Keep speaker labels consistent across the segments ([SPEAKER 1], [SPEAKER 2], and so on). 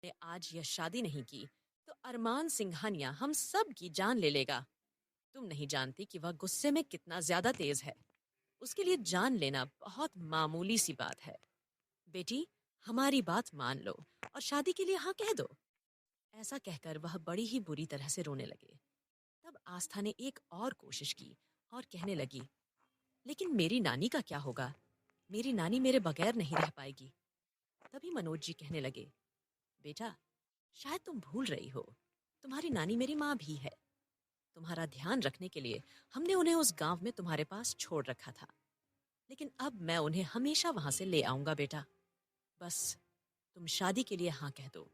[SPEAKER 1] ने आज यह शादी नहीं की तो अरमान सिंघानिया हम सब की जान ले लेगा। तुम नहीं जानती कि वह गुस्से में कितना ज्यादा तेज है। उसके लिए जान लेना बहुत मामूली सी बात है। बेटी, हमारी बात मान लो और शादी के लिए हाँ कह दो। ऐसा कहकर वह बड़ी ही बुरी तरह से रोने लगे। तब आस्था ने एक और कोशिश की और कहने लगी, लेकिन मेरी नानी का क्या होगा? मेरी नानी मेरे बगैर नहीं रह पाएगी। तभी मनोज जी कहने लगे, बेटा, शायद तुम भूल रही हो, तुम्हारी नानी मेरी माँ भी है। तुम्हारा ध्यान रखने के लिए हमने उन्हें उस गांव में तुम्हारे पास छोड़ रखा था, लेकिन अब मैं उन्हें हमेशा वहां से ले आऊंगा बेटा। बस तुम शादी के लिए हाँ कह दो।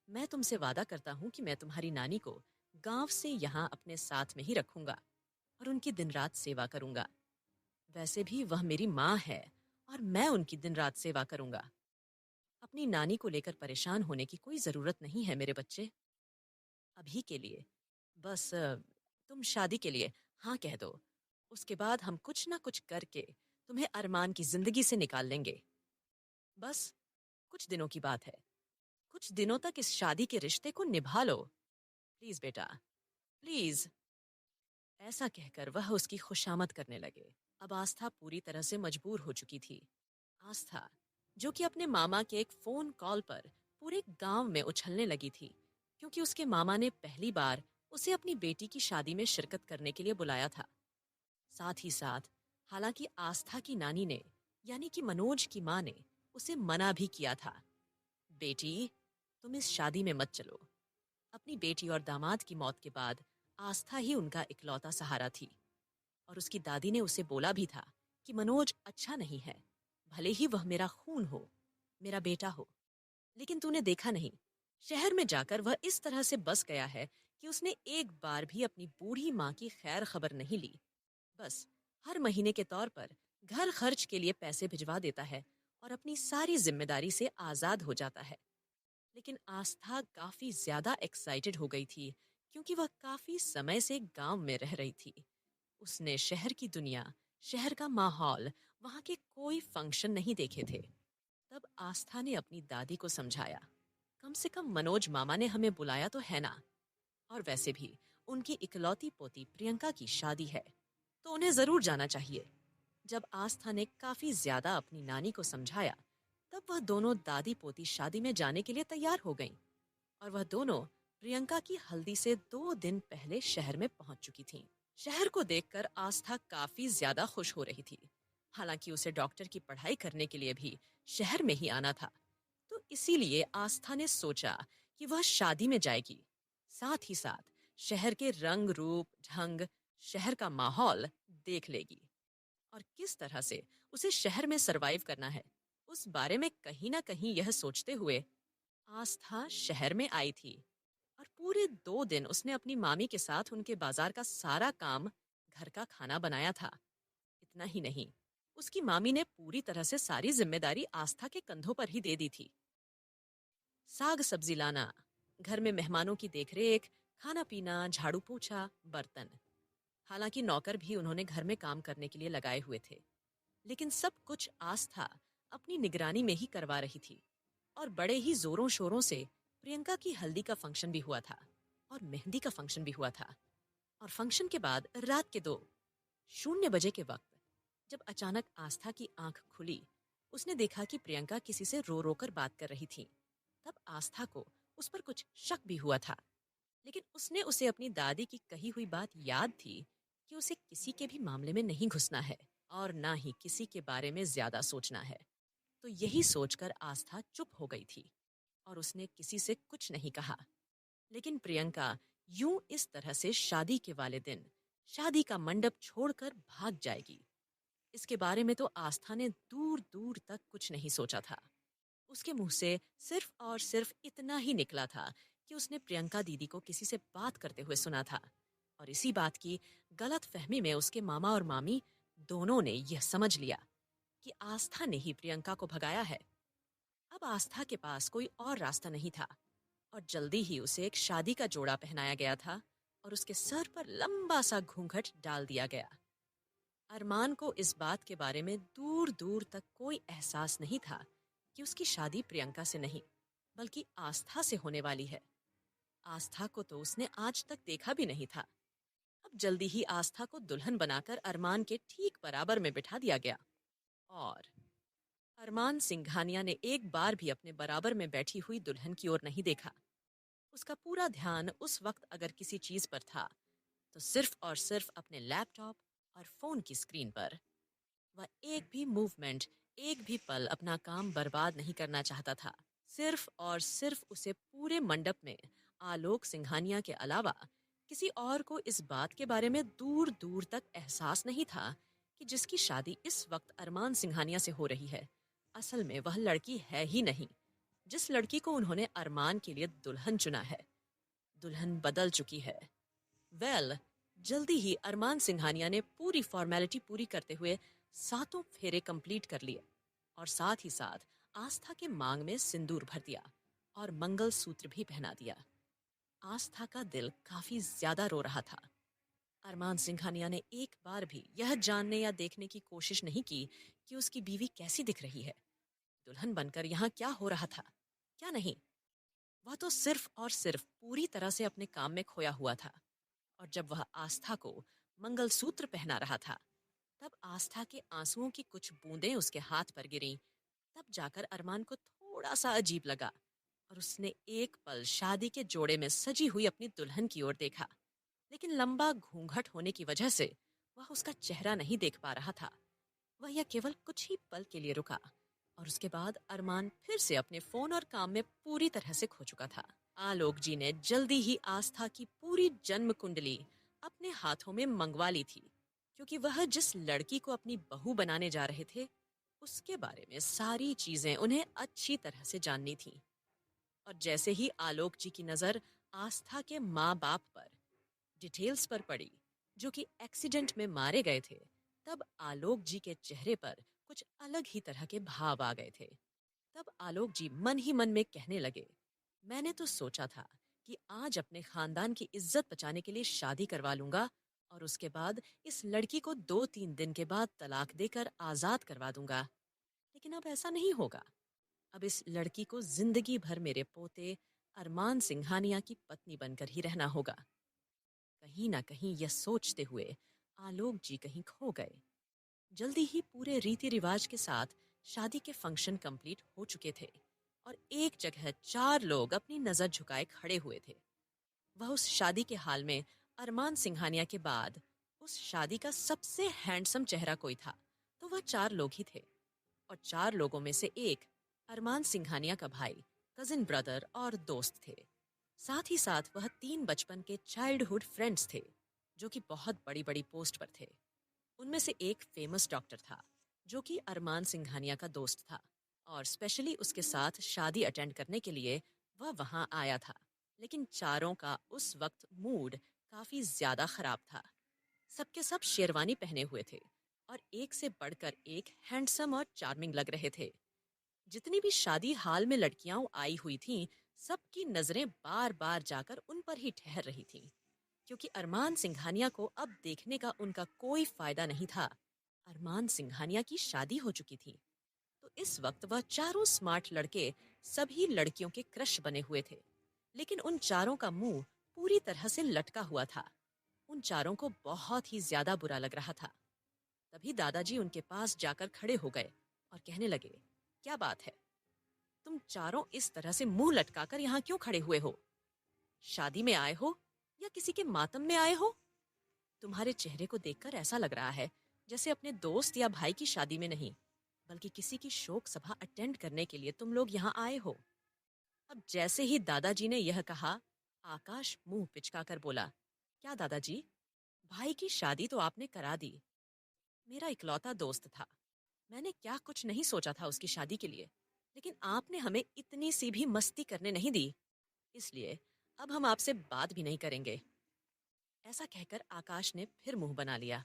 [SPEAKER 1] मैं तुमसे वादा करता हूँ कि मैं तुम्हारी नानी को गांव से यहाँ अपने साथ में ही रखूंगा और उनकी दिन रात सेवा करूंगा। वैसे भी वह मेरी माँ है और मैं उनकी दिन रात सेवा करूंगा। अपनी नानी को लेकर परेशान होने की कोई जरूरत नहीं है मेरे बच्चे। अभी के लिए बस तुम शादी के लिए हाँ कह दो। उसके बाद हम कुछ ना कुछ करके तुम्हें अरमान की जिंदगी से निकाल लेंगे। बस कुछ दिनों की बात है। कुछ दिनों तक इस शादी के रिश्ते को निभा लो। प्लीज बेटा, प्लीज। ऐसा कहकर वह उसकी खुशामद करने लगे। अब आस्था पूरी तरह से मजबूर हो चुकी थी। आस्था, जो कि अपने मामा के एक फोन कॉल पर पूरे गांव में उछलने लगी थी, क्योंकि उसके मामा ने पहली बार उसे अपनी बेटी की शादी में शिरकत करने के लिए बुलाया था। साथ ही साथ, हालांकि आस्था की नानी ने, यानी कि मनोज की माँ ने, उसे मना भी किया था। बेटी, तुम इस शादी में मत चलो। अपनी बेटी और दामाद की मौत के बाद आस्था ही उनका इकलौता सहारा थी। और उसकी दादी ने उसे बोला भी था कि मनोज अच्छा नहीं है, भले ही वह मेरा खून हो, मेरा बेटा हो, लेकिन तूने देखा नहीं, शहर में जाकर वह इस तरह से बस गया है कि उसने एक बार भी अपनी बूढ़ी माँ की खैर खबर नहीं ली। बस हर महीने के तौर पर घर खर्च के लिए पैसे भिजवा देता है और अपनी सारी जिम्मेदारी से आजाद हो जाता है। लेकिन आस्था काफी ज्यादा एक्साइटेड हो गई थी, क्योंकि वह काफी समय से गांव में रह रही थी। उसने शहर की दुनिया, शहर का माहौल, वहां के कोई फंक्शन नहीं देखे थे। तब आस्था ने अपनी दादी को समझाया, कम से कम मनोज मामा ने हमें बुलाया तो है ना। और वैसे भी उनकी इकलौती पोती प्रियंका की शादी है, तो उन्हें जरूर जाना चाहिए। जब आस्था ने काफी ज्यादा अपनी नानी को समझाया, तब वह दोनों दादी पोती शादी में जाने के लिए तैयार हो गईं। और वह दोनों प्रियंका की हल्दी से 2 दिन पहले शहर में पहुंच चुकी थीं। शहर को देखकर आस्था काफी ज्यादा खुश हो रही थी। हालांकि उसे डॉक्टर की पढ़ाई करने के लिए भी शहर में ही आना था, तो इसीलिए आस्था ने सोचा कि वह शादी में जाएगी, साथ ही साथ शहर के रंग रूप ढंग, शहर का माहौल देख लेगी। और किस तरह से उसे शहर में सरवाइव करना है, उस बारे में कहीं ना कहीं यह सोचते हुए आस्था शहर में आई थी। और पूरे 2 दिन उसने अपनी मामी के साथ उनके बाजार का सारा काम, घर का खाना बनाया था। इतना ही नहीं, उसकी मामी ने पूरी तरह से सारी जिम्मेदारी आस्था के कंधों पर ही दे दी थी। साग सब्जी लाना, घर में मेहमानों की देखरेख, खाना पीना, झाड़ू पोछा, बर्तन। हालांकि नौकर भी उन्होंने घर में काम करने के लिए लगाए हुए थे, लेकिन सब कुछ आस्था अपनी निगरानी में ही करवा रही थी। और बड़े ही जोरों शोरों से प्रियंका की हल्दी का फंक्शन भी हुआ था और मेहंदी का फंक्शन भी हुआ था। और फंक्शन के बाद रात के 2:00 के वक्त, जब अचानक आस्था की आंख खुली, उसने देखा कि प्रियंका किसी से रो रो कर बात कर रही थी। तब आस्था को उस पर कुछ शक भी हुआ था, लेकिन उसने उसे अपनी दादी की कही हुई बात याद थी कि उसे किसी के भी मामले में नहीं घुसना है और ना ही किसी के बारे में ज्यादा सोचना है। तो यही सोचकर आस्था चुप हो गई थी और उसने किसी से कुछ नहीं कहा। लेकिन प्रियंका यूं इस तरह से शादी के वाले दिन शादी का मंडप छोड़कर भाग जाएगी, इसके बारे में तो आस्था ने दूर दूर तक कुछ नहीं सोचा था। उसके मुंह से सिर्फ और सिर्फ इतना ही निकला था कि उसने प्रियंका दीदी को किसी से बात करते हुए सुना था। और इसी बात की गलत फहमी में उसके मामा और मामी दोनों ने यह समझ लिया कि आस्था ने ही प्रियंका को भगाया है। अब आस्था के पास कोई और रास्ता नहीं था और जल्दी ही उसे एक शादी का जोड़ा पहनाया गया था और उसके सर पर लंबा सा घूंघट डाल दिया गया। अरमान को इस बात के बारे में दूर दूर तक कोई एहसास नहीं था कि उसकी शादी प्रियंका से नहीं, बल्कि आस्था से होने वाली है। आस्था को तो उसने आज तक देखा भी नहीं था। अब जल्दी ही आस्था को दुल्हन बनाकर अरमान के ठीक बराबर में बिठा दिया गया। और अरमान सिंघानिया ने एक बार भी अपने बराबर में बैठी हुई दुल्हन की ओर नहीं देखा। उसका पूरा ध्यान उस वक्त अगर किसी चीज पर था तो सिर्फ और सिर्फ अपने लैपटॉप और फोन की स्क्रीन पर। वह एक भी मूवमेंट, एक भी पल अपना काम बर्बाद नहीं करना चाहता था। सिर्फ और सिर्फ उसे पूरे मंडप में आलोक सिंघानिया के अलावा किसी और को इस बात के बारे में दूर दूर तक एहसास नहीं था कि जिसकी शादी इस वक्त अरमान सिंघानिया से हो रही है, असल में वह लड़की है ही नहीं जिस लड़की को उन्होंने अरमान के लिए दुल्हन चुना है। दुल्हन बदल चुकी है। वेल, जल्दी ही अरमान सिंघानिया ने पूरी फॉर्मेलिटी पूरी करते हुए सातों फेरे कंप्लीट कर लिए और साथ ही साथ आस्था के मांग में सिंदूर भर दिया और मंगल सूत्र भी पहना दिया। आस्था का दिल काफी ज्यादा रो रहा था। अरमान सिंघानिया ने एक बार भी यह जानने या देखने की कोशिश नहीं की कि उसकी बीवी कैसी दिख रही है, दुल्हन बनकर यहाँ क्या हो रहा था, क्या नहीं। वह तो सिर्फ और सिर्फ पूरी तरह से अपने काम में खोया हुआ था। और जब वह आस्था को मंगलसूत्र पहना रहा था, तब आस्था के आंसुओं की कुछ बूंदें उसके हाथ पर गिरीं। तब जाकर अरमान को थोड़ा सा अजीब लगा और उसने एक पल शादी के जोड़े में सजी हुई अपनी दुल्हन की ओर देखा। लेकिन लंबा घूंघट होने की वजह से वह उसका चेहरा नहीं देख पा रहा था। वह यह केवल कुछ ही पल के लिए रुका और उसके बाद अरमान फिर से अपने फोन और काम में पूरी तरह से खो चुका था। आलोक जी ने जल्दी ही आस्था की पूरी जन्म कुंडली अपने हाथों में मंगवा ली थी, क्योंकि वह जिस लड़की को अपनी बहू बनाने जा रहे थे उसके बारे में सारी चीजें उन्हें अच्छी तरह से जाननी थी। और जैसे ही आलोक जी की नजर आस्था के माँ बाप पर, डिटेल्स पर पड़ी जो कि एक्सीडेंट में मारे गए थे, तब आलोक जी के चेहरे पर कुछ अलग ही तरह के भाव आ गए थे। तब आलोक जी मन ही मन में कहने लगे, मैंने तो सोचा था कि आज अपने खानदान की इज्जत बचाने के लिए शादी करवा लूंगा और उसके बाद इस लड़की को 2-3 दिन के बाद तलाक देकर आजाद करवा दूंगा। लेकिन अब ऐसा नहीं होगा। अब इस लड़की को जिंदगी भर मेरे पोते अरमान सिंघानिया की पत्नी बनकर ही रहना होगा। कहीं ना कहीं यह सोचते हुए आलोक जी कहीं खो गए। जल्दी ही पूरे रीति रिवाज के साथ शादी के फंक्शन कंप्लीट हो चुके थे और एक जगह 4 लोग अपनी नजर झुकाए खड़े हुए थे। वह उस शादी के हाल में अरमान सिंघानिया के बाद उस शादी का सबसे हैंडसम चेहरा कोई था तो वह 4 लोग ही थे। और 4 लोगों में से एक अरमान सिंघानिया का भाई, कजिन ब्रदर और दोस्त थे। साथ ही साथ वह 3 बचपन के चाइल्डहुड फ्रेंड्स थे जो कि बहुत बड़ी बड़ी पोस्ट पर थे। उनमें से एक फेमस डॉक्टर था जो कि अरमान सिंघानिया का दोस्त था और स्पेशली उसके साथ शादी अटेंड करने के लिए वह वहां आया था। लेकिन चारों का उस वक्त मूड काफी ज्यादा खराब था। सबके सब शेरवानी पहने हुए थे और एक से बढ़कर एक हैंडसम और चार्मिंग लग रहे थे। जितनी भी शादी हाल में लड़कियां आई हुई थीं, सबकी नजरें बार बार जाकर उन पर ही ठहर रही थीं, क्योंकि अरमान सिंघानिया को अब देखने का उनका कोई फायदा नहीं था। अरमान सिंघानिया की शादी हो चुकी थी। तो इस वक्त वह चारों स्मार्ट लड़के सभी लड़कियों के क्रश बने हुए थे। लेकिन उन चारों का मुंह पूरी तरह से लटका हुआ था। उन चारों को बहुत ही ज्यादा बुरा लग रहा था। तभी दादाजी उनके पास जाकर खड़े हो गए और कहने लगे, क्या बात है, तुम चारों इस तरह से मुंह लटकाकर यहाँ क्यों खड़े हुए हो? शादी में आए हो या किसी के मातम में आए हो? तुम्हारे चेहरे को देखकर ऐसा लग रहा है जैसे अपने दोस्त या भाई की शादी में नहीं, बल्कि किसी की शोक सभा अटेंड करने के लिए तुम लोग यहाँ आए हो। अब जैसे ही दादाजी ने यह कहा, आकाश मुंह पिचकाकर बोला, क्या दादाजी, भाई की शादी तो आपने करा दी। मेरा इकलौता दोस्त था। मैंने क्या कुछ नहीं सोचा था उसकी शादी के लिए, लेकिन आपने हमें इतनी सी भी मस्ती करने नहीं दी, इसलिए अब हम आपसे बात भी नहीं करेंगे। ऐसा कहकर आकाश ने फिर मुंह बना लिया।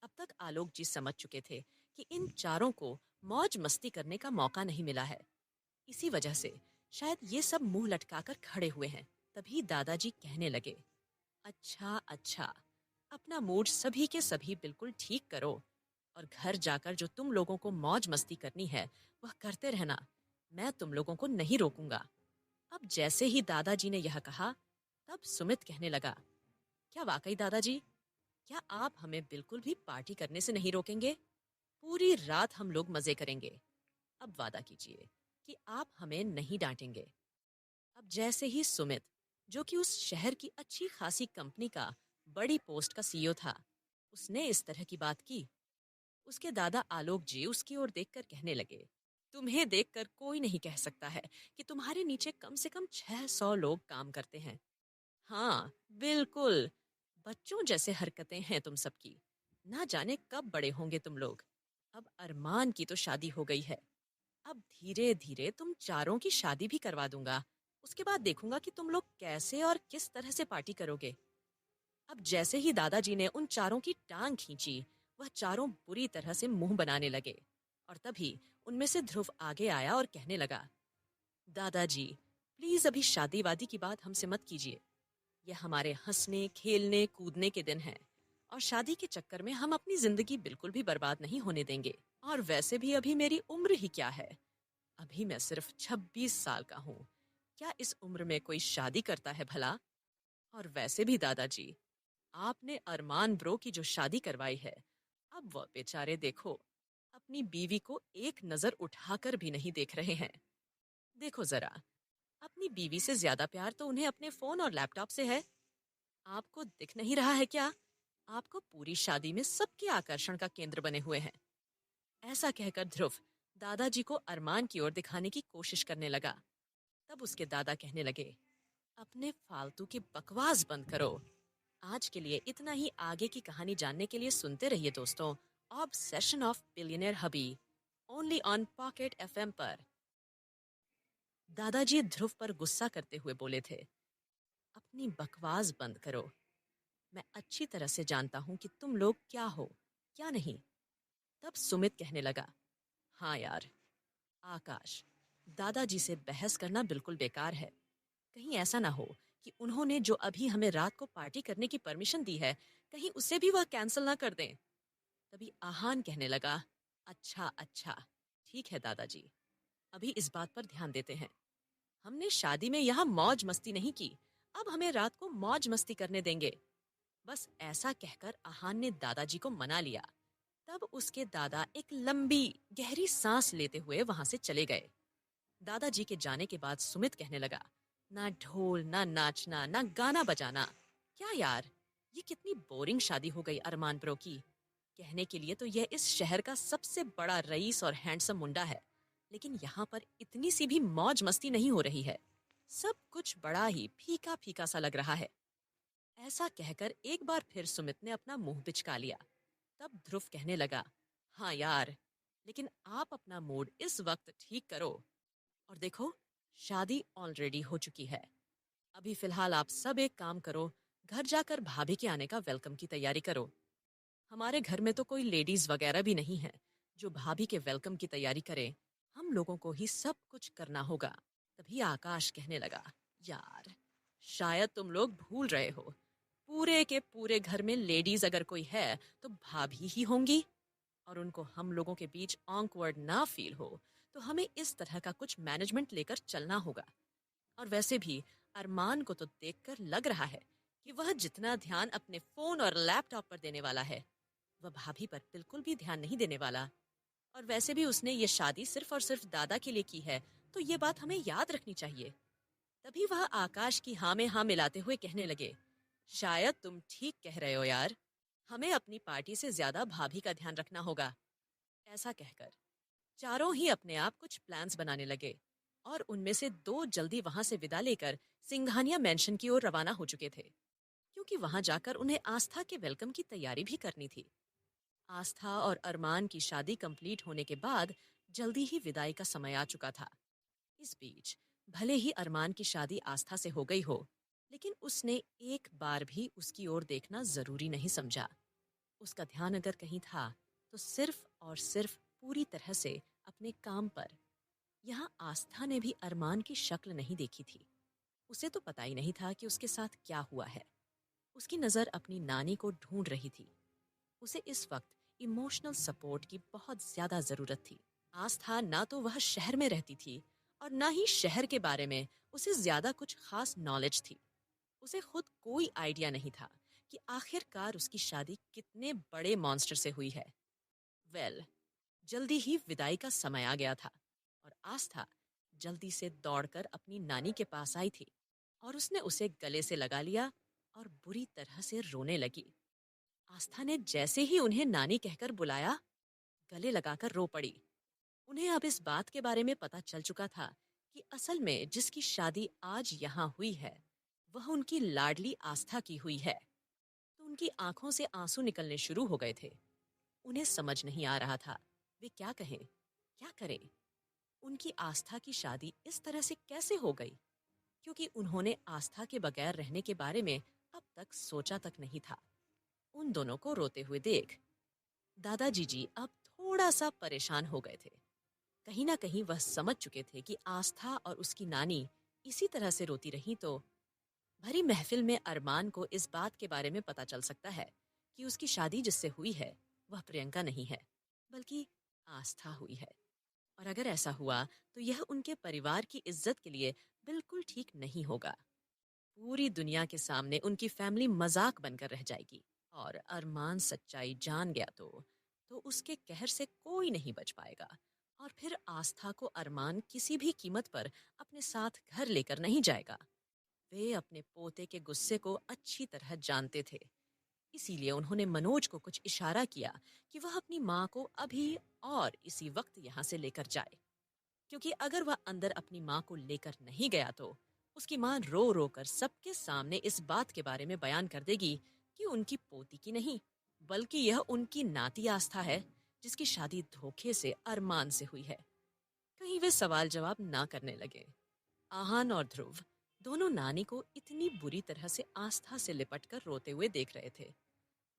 [SPEAKER 1] अब तक आलोक जी समझ चुके थे कि इन चारों को मौज मस्ती करने का मौका नहीं मिला है। इसी वजह से शायद ये सब मुंह लटकाकर खड़े हुए हैं। तभी दादाजी कहने लगे, अच्छा अच्छा, अपना मूड सभी के सभी बिल्कुल ठीक करो और घर जाकर जो तुम लोगों को मौज मस्ती करनी है वह करते रहना। मैं तुम लोगों को नहीं रोकूंगा। अब जैसे ही दादाजी ने यह कहा, तब सुमित कहने लगा, क्या वाकई दादाजी? क्या आप हमें बिल्कुल भी पार्टी करने से नहीं रोकेंगे? पूरी रात हम लोग मजे करेंगे। अब वादा कीजिए कि आप हमें नहीं डांटेंगे। अब जैसे ही सुमित, जो कि उस शहर की अच्छी खासी कंपनी का बड़ी पोस्ट का सीईओ था, उसने इस तरह की बात की, उसके दादा आलोक जी उसकी ओर देखकर कहने लगे, तुम्हें देखकर कोई नहीं कह सकता है कि तुम्हारे नीचे कम से कम 600 लोग काम करते हैं। हाँ, बिल्कुल, बच्चों जैसे हरकतें हैं तुम सबकी। ना जाने कब बड़े होंगे तुम लोग। अब अरमान की तो शादी हो गई है। अब धीरे धीरे तुम चारों की शादी भी करवा दूंगा। उसके बाद देखूंगा कि तुम लोग कैसे और किस तरह से पार्टी करोगे। अब जैसे ही दादाजी ने उन चारों की टांग खींची, वह चारों बुरी तरह से मुंह बनाने लगे। और तभी उनमें से ध्रुव आगे आया और कहने लगा, दादाजी, प्लीज अभी शादी वादी की बात हमसे मत कीजिए। यह हमारे हंसने खेलने कूदने के दिन हैं, और शादी के चक्कर में हम अपनी जिंदगी बिल्कुल भी बर्बाद नहीं होने देंगे। और वैसे भी अभी मेरी उम्र ही क्या है, अभी मैं सिर्फ 26 साल का हूँ। क्या इस उम्र में कोई शादी करता है भला? और वैसे भी दादाजी, आपने अरमान ब्रो की जो शादी करवाई है, अब वह बेचारे देखो, अपनी बीवी को एक नजर उठाकर भी नहीं देख रहे हैं। देखो जरा, अपनी बीवी से ज्यादा प्यार तो उन्हें अपने फोन और लैपटॉप से है। आपको दिख नहीं रहा है क्या? आपको पूरी शादी में सबके आकर्षण का केंद्र बने हुए हैं। ऐसा कहकर ध्रुव दादाजी को अरमान की ओर दिखाने की कोशिश करने लगा। तब उसके दादा कहने लगे, अपने फालतू की बकवास बंद करो। आज के लिए इतना ही। आगे की कहानी जानने के लिए सुनते रहिए दोस्तों, obsession of billionaire hubby, only on pocket FM पर। दादाजी ध्रुव पर गुस्सा करते हुए बोले थे, अपनी बकवास बंद करो। मैं अच्छी तरह से जानता हूं कि तुम लोग क्या हो, क्या नहीं। तब सुमित कहने लगा, हाँ यार, आकाश, दादाजी से बहस करना बिल्कुल बेकार है। कहीं ऐसा ना हो कि उन्होंने जो अभी हमें रात को पार्टी करने की परमिशन दी है, कहीं उसे भी वह कैंसिल ना कर दें। तभी आहान कहने लगा, अच्छा अच्छा, ठीक है दादाजी, अभी इस बात पर ध्यान देते हैं। हमने शादी में यहाँ मौज मस्ती नहीं की, अब हमें रात को मौज मस्ती करने देंगे। बस ऐसा कहकर आहान ने दादाजी को मना लिया। तब उसके दादा एक लंबी गहरी सांस लेते हुए वहां से चले गए। दादाजी के जाने के बाद सुमित कहने लगा, ना ढोल ना नाचना ना गाना बजाना। क्या यार, ये कितनी बोरिंग शादी हो गई अरमान ब्रो की। कहने के लिए तो यह इस शहर का सबसे बड़ा रईस और हैंडसम मुंडा है, लेकिन यहाँ पर इतनी सी भी मौज मस्ती नहीं हो रही है। सब कुछ बड़ा ही फीका फीका सा लग रहा है। ऐसा कहकर एक बार फिर सुमित ने अपना मुंह बिचका लिया। तब ध्रुव कहने लगा, हाँ यार, लेकिन आप अपना मूड इस वक्त ठीक करो। और देखो, शादी ऑलरेडी हो चुकी है। अभी फिलहाल आप सब एक काम करो, घर जाकर भाभी के आने का वेलकम की तैयारी करो। हमारे घर में तो कोई लेडीज वगैरह भी नहीं है जो भाभी के वेलकम की तैयारी करे। हम लोगों को ही सब कुछ करना होगा। तभी आकाश कहने लगा, यार, शायद तुम लोग भूल रहे हो, पूरे के पूरे घर में लेडीज अगर कोई है तो भाभी ही होंगी। और उनको हम लोगों के बीच ऑकवर्ड ना फील हो, तो हमें इस तरह का कुछ मैनेजमेंट लेकर चलना होगा। और वैसे भी अरमान को तो देखकर लग रहा है कि वह जितना ध्यान अपने फोन और लैपटॉप पर देने वाला है, वह भाभी पर बिल्कुल भी ध्यान नहीं देने वाला। और वैसे भी उसने ये शादी सिर्फ और सिर्फ दादा के लिए की है, तो ये बात हमें याद रखनी चाहिए। तभी वह आकाश की हाँ में हाँ मिलाते हुए कहने लगे, शायद तुम ठीक कह रहे हो यार, हमें अपनी पार्टी से ज्यादा भाभी का ध्यान रखना होगा। ऐसा कहकर चारों ही अपने आप कुछ प्लान्स बनाने लगे, और उनमें से दो जल्दी वहां से विदा लेकर सिंघानिया मेंशन की ओर रवाना हो चुके थे, क्योंकि वहां जाकर उन्हें आस्था के वेलकम की तैयारी भी करनी थी। आस्था और अरमान की शादी कंप्लीट होने के बाद जल्दी ही विदाई का समय आ चुका था। इस बीच भले ही अरमान की शादी आस्था से हो गई हो, लेकिन उसने एक बार भी उसकी ओर देखना जरूरी नहीं समझा। उसका ध्यान अगर कहीं था तो सिर्फ और सिर्फ पूरी तरह से अपने काम पर। यहाँ आस्था ने भी अरमान की शक्ल नहीं देखी थी। उसे तो पता ही नहीं था कि उसके साथ क्या हुआ है। उसकी नजर अपनी नानी को ढूंढ रही थी। उसे इस वक्त इमोशनल सपोर्ट की बहुत ज्यादा जरूरत थी। आस्था ना तो वह शहर में रहती थी और ना ही शहर के बारे में उसे ज्यादा कुछ खास नॉलेज थी। उसे खुद कोई आइडिया नहीं था कि आखिरकार उसकी शादी कितने बड़े मॉन्स्टर से हुई है। वेल, जल्दी ही विदाई का समय आ गया था और आस्था जल्दी से दौड़कर अपनी नानी के पास आई थी और उसने उसे गले से लगा लिया और बुरी तरह से रोने लगी। आस्था ने जैसे ही उन्हें नानी कहकर बुलाया, गले लगाकर रो पड़ी। उन्हें अब इस बात के बारे में पता चल चुका था कि असल में जिसकी शादी आज यहाँ हुई है वह उनकी लाडली आस्था की हुई है। तो उनकी आंखों से आंसू निकलने शुरू हो गए थे। उन्हें समझ नहीं आ रहा था वे क्या कहें, क्या करें। उनकी आस्था की शादी इस तरह से कैसे हो गई, क्योंकि उन्होंने आस्था के बगैर रहने के बारे में अब तक सोचा तक नहीं था। उन दोनों को रोते हुए देख दादाजी जी अब थोड़ा सा परेशान हो गए थे। कहीं ना कहीं वह समझ चुके थे कि आस्था और उसकी नानी इसी तरह से रोती रही तो भरी महफिल में अरमान को इस बात के बारे में पता चल सकता है कि उसकी शादी जिससे हुई है वह प्रियंका नहीं है, बल्कि आस्था हुई है। और अगर ऐसा हुआ तो यह उनके परिवार की इज्जत के लिए बिल्कुल ठीक नहीं होगा। पूरी दुनिया के सामने उनकी फैमिली मजाक बनकर रह जाएगी। और अरमान सच्चाई जान गया तो उसके कहर से कोई नहीं बच पाएगा। और फिर आस्था को अरमान किसी भी कीमत पर अपने साथ घर लेकर नहीं जाएगा। वे अपने पोते के गुस्से को अच्छी तरह जानते थे, इसीलिए उन्होंने मनोज को कुछ इशारा किया कि वह अपनी माँ को अभी और इसी वक्त यहाँ से लेकर जाए, क्योंकि अगर वह अंदर अपनी माँ को लेकर नहीं गया तो उसकी माँ रो रो कर सबके सामने इस बात के बारे में बयान कर देगी कि उनकी पोती की नहीं, बल्कि यह उनकी नाती आस्था है जिसकी शादी धोखे से अरमान से हुई है। कहीं वे सवाल जवाब ना करने लगे। आहान और ध्रुव दोनों नानी को इतनी बुरी तरह से आस्था से लिपटकर रोते हुए देख रहे थे।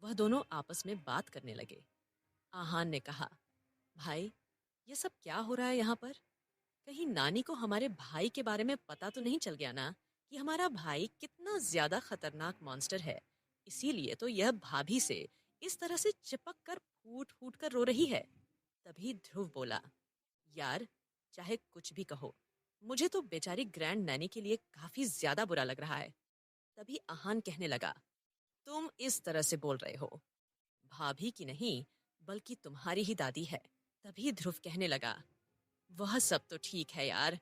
[SPEAKER 1] वह दोनों आपस में बात करने लगे। आहान ने कहा, भाई, ये सब क्या हो रहा है यहाँ पर? कहीं नानी को हमारे भाई के बारे में पता तो नहीं चल गया ना कि हमारा भाई कितना ज्यादा खतरनाक मॉन्स्टर है? इसीलिए तो यह भाभी से इस तरह से चिपक कर फूट फूट कर रो रही है। तभी ध्रुव बोला, यार, चाहे कुछ भी कहो, मुझे तो बेचारी ग्रैंड नैनी के लिए काफी ज्यादा बुरा लग रहा है। तभी आहान कहने लगा, तुम इस तरह से बोल रहे हो, भाभी की नहीं बल्कि तुम्हारी ही दादी है। तभी ध्रुव कहने लगा, वह सब तो ठीक है यार,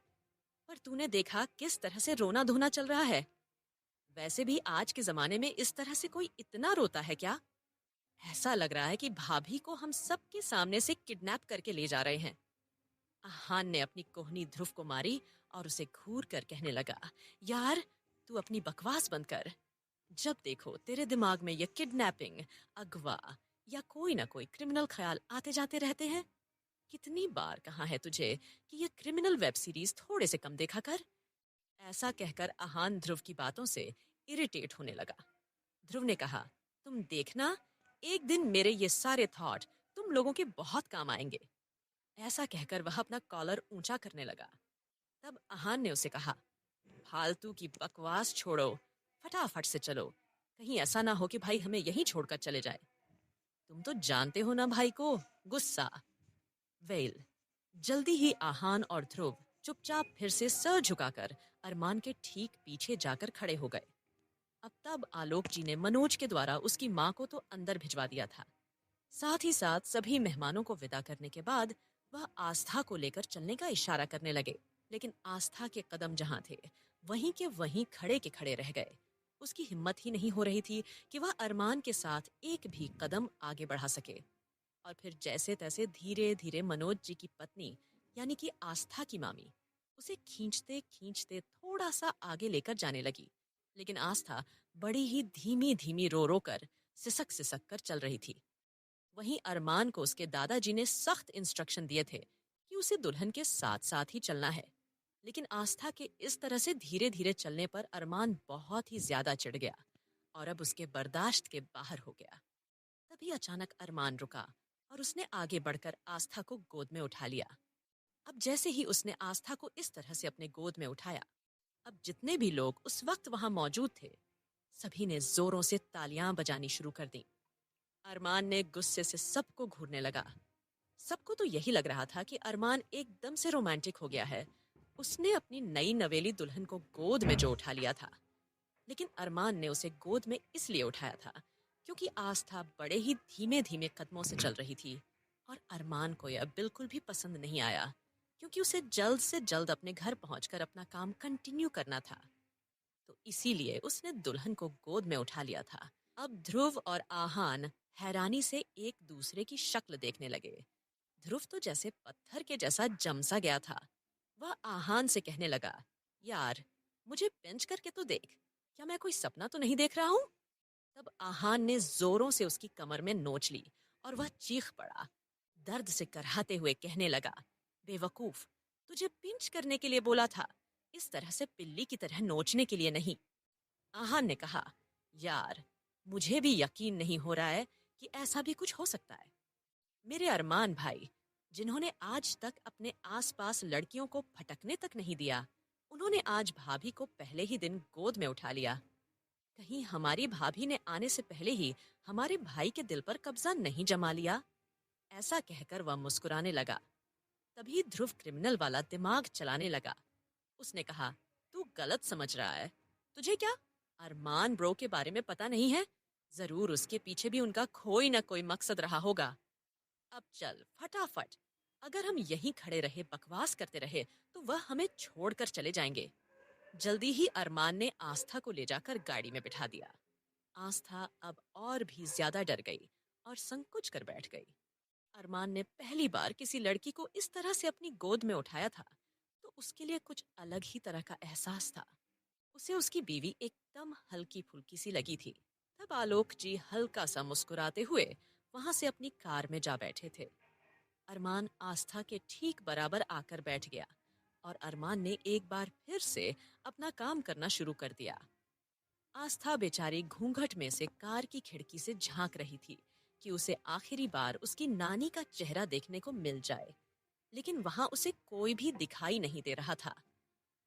[SPEAKER 1] पर तूने देखा किस तरह से रोना धोना चल रहा है? वैसे भी आज के जमाने में इस तरह से कोई इतना रोता है क्या? ऐसा लग रहा है कि भाभी को हम सबके सामने से किडनैप करके ले जा रहे हैं। आहान ने अपनी कोहनी ध्रुव को मारी और उसे घूर कर कहने लगा, यार, तू अपनी बकवास बंद कर। जब देखो तेरे दिमाग में ये किडनैपिंग, अगवा या कोई ना कोई क्रिमिनल ख्याल आते जाते रहते हैं। कितनी बार कहा है तुझे कि ये क्रिमिनल वेब सीरीज थोड़े से कम देखा कर। ऐसा कहकर आहान ध्रुव की बातों से इरिटेट होने लगा। ध्रुव ने कहा, तुम देखना, एक दिन मेरे ये सारे थॉट तुम लोगों के बहुत काम आएंगे। ऐसा कहकर वह अपना कॉलर ऊंचा करने लगा। तब आहान ने उसे कहा, फालतू की बकवास छोड़ो, फटाफट से चलो, कहीं ऐसा ना हो कि भाई हमें यहीं छोड़कर चले जाए। तुम तो जानते हो ना भाई को, गुस्सा। वेल, जल्दी ही आहान और ध्रुव चुपचाप फिर से सर झुकाकर अरमान के ठीक पीछे जाकर खड़े हो गए। अब तब आलोक जी ने मनोज के द्वारा उसकी माँ को तो अंदर भिजवा दिया था। साथ ही साथ सभी मेहमानों को विदा करने के बाद वह आस्था को लेकर चलने का इशारा करने लगे। लेकिन आस्था के कदम जहाँ थे वहीं के वहीं खड़े के खड़े रह गए। उसकी हिम्मत ही नहीं हो रही थी कि वह अरमान के साथ एक भी कदम आगे बढ़ा सके। और फिर जैसे तैसे धीरे धीरे मनोज जी की पत्नी यानी कि आस्था की मामी उसे खींचते खींचते थोड़ा सा आगे लेकर जाने लगी। लेकिन आस्था बड़ी ही धीमी धीमी रो रो कर सिसक सिसक कर चल रही थी। वहीं अरमान को उसके दादाजी ने सख्त इंस्ट्रक्शन दिए थे कि उसे दुल्हन के साथ साथ ही चलना है। लेकिन आस्था के इस तरह से धीरे धीरे चलने पर अरमान बहुत ही ज्यादा चिढ़ गया और अब उसके बर्दाश्त के बाहर हो गया। तभी अचानक अरमान रुका और उसने आगे बढ़कर आस्था को गोद में उठा लिया। अब जैसे ही उसने आस्था को इस तरह से अपने गोद में उठाया, अब जितने भी लोग उस वक्त वहां मौजूद थे सभी ने जोरों से तालियां बजानी शुरू कर दी। अरमान ने गुस्से से सबको घूरने लगा। सबको तो यही लग रहा था कि अरमान एकदम से रोमांटिक हो गया है उसने अपनी नई नवेली दुल्हन को गोद में जो उठा लिया था। लेकिन अरमान ने उसे गोद में इसलिए उठाया था क्योंकि आस्था बड़े ही धीमे धीमे कदमों से चल रही थी, और अरमान को यह बिल्कुल भी पसंद नहीं आया क्योंकि उसे जल्द से जल्द अपने घर पहुंचकर अपना काम कंटिन्यू करना था। तो इसीलिए उसने दुल्हन को गोद में उठा लिया था। अब ध्रुव और आहान हैरानी से एक दूसरे की शक्ल देखने लगे। ध्रुव तो जैसे पत्थर के जैसा जमसा गया था। वह आहान से कहने लगा, यार, मुझे पिंच करके तो देख, क्या मैं कोई सपना तो नहीं देख रहा हूँ? तब आहान ने जोरों से उसकी कमर में नोच ली और वह चीख पड़ा, दर्द से कराहते हुए कहने लगा, बेवकूफ, तुझे पिंच करने के लिए बोला था, इस तरह से पिल्ली की तरह नोचने के लिए नहीं। आहान ने कहा, यार, मुझे भी यकीन नहीं हो रहा है कि ऐसा भी कुछ हो सकता है। मेरे अरमान भाई, जिन्होंने आज तक अपने आसपास लड़कियों को फटकने तक नहीं दिया, उन्होंने आज भाभी को पहले ही दिन गोद में उठा लिया। कहीं हमारी भाभी ने आने से पहले ही हमारे भाई के दिल पर कब्जा नहीं जमा लिया? ऐसा कहकर वह मुस्कुराने लगा। तभी ध्रुव क्रिमिनल वाला दिमाग चलाने लगा। उसने कहा, तू गलत समझ रहा है। तुझे क्या अरमान ब्रो के बारे में पता नहीं है? जरूर उसके पीछे भी उनका कोई ना कोई मकसद रहा होगा। अब चल फटाफट, अगर हम यहीं खड़े रहे बकवास करते रहे तो वह हमें छोड़कर चले जाएंगे। जल्दी ही अरमान ने आस्था को ले जाकर गाड़ी में बिठा दिया। आस्था अब और भी ज्यादा डर गई और संकुच कर बैठ गई। अरमान ने पहली बार किसी लड़की को इस तरह से अपनी गोद में उठाया था, तो उसके लिए कुछ अलग ही तरह का एहसास था। उसे उसकी बीवी एकदम हल्की फुल्की सी लगी थी। तब आलोक जी हल्का सा मुस्कुराते हुए वहां से अपनी कार में जा बैठे थे। अरमान आस्था के ठीक बराबर आकर बैठ गया और अरमान ने एक बार फिर से अपना काम करना शुरू कर दिया। आस्था बेचारी घूंघट में से कार की खिड़की से झांक रही थी कि उसे आखिरी बार उसकी नानी का चेहरा देखने को मिल जाए, लेकिन वहां उसे कोई भी दिखाई नहीं दे रहा था।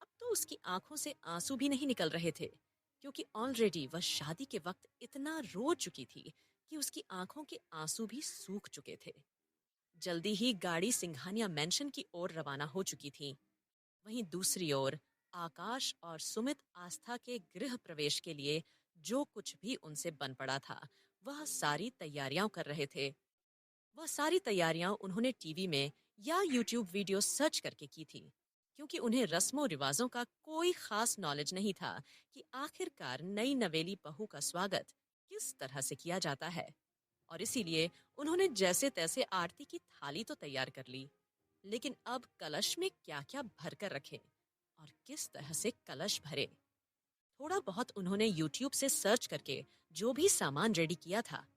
[SPEAKER 1] अब तो उसकी आंखों से आंसू भी नहीं निकल रहे थे, क्योंकि ऑलरेडी वह शादी के वक्त इतना रो चुकी थी कि उसकी आंखों के आंसू भी सूख चुके थे। जल्दी ही गाड़ी सिंघानिया मेंशन की ओर रवाना हो चुकी थी। वहीं दूसरी ओर आकाश और सुमित आस्था के गृह प्रवेश के लिए जो कुछ भी उनसे बन पड़ा था, वह सारी तैयारियां कर रहे थे। वह सारी तैयारियां उन्होंने टीवी में या यूट्यूब वीडियो सर्च करके की थी, क्योंकि उन्हें रस्मों रिवाजों का कोई खास नॉलेज नहीं था कि आखिरकार नई नवेली बहू का स्वागत किस तरह से किया जाता है। और इसीलिए उन्होंने जैसे तैसे आरती की थाली तो तैयार कर ली, लेकिन अब कलश में क्या क्या भर कर रखें और किस तरह से कलश भरे, थोड़ा बहुत उन्होंने यूट्यूब से सर्च करके जो भी सामान रेडी किया था,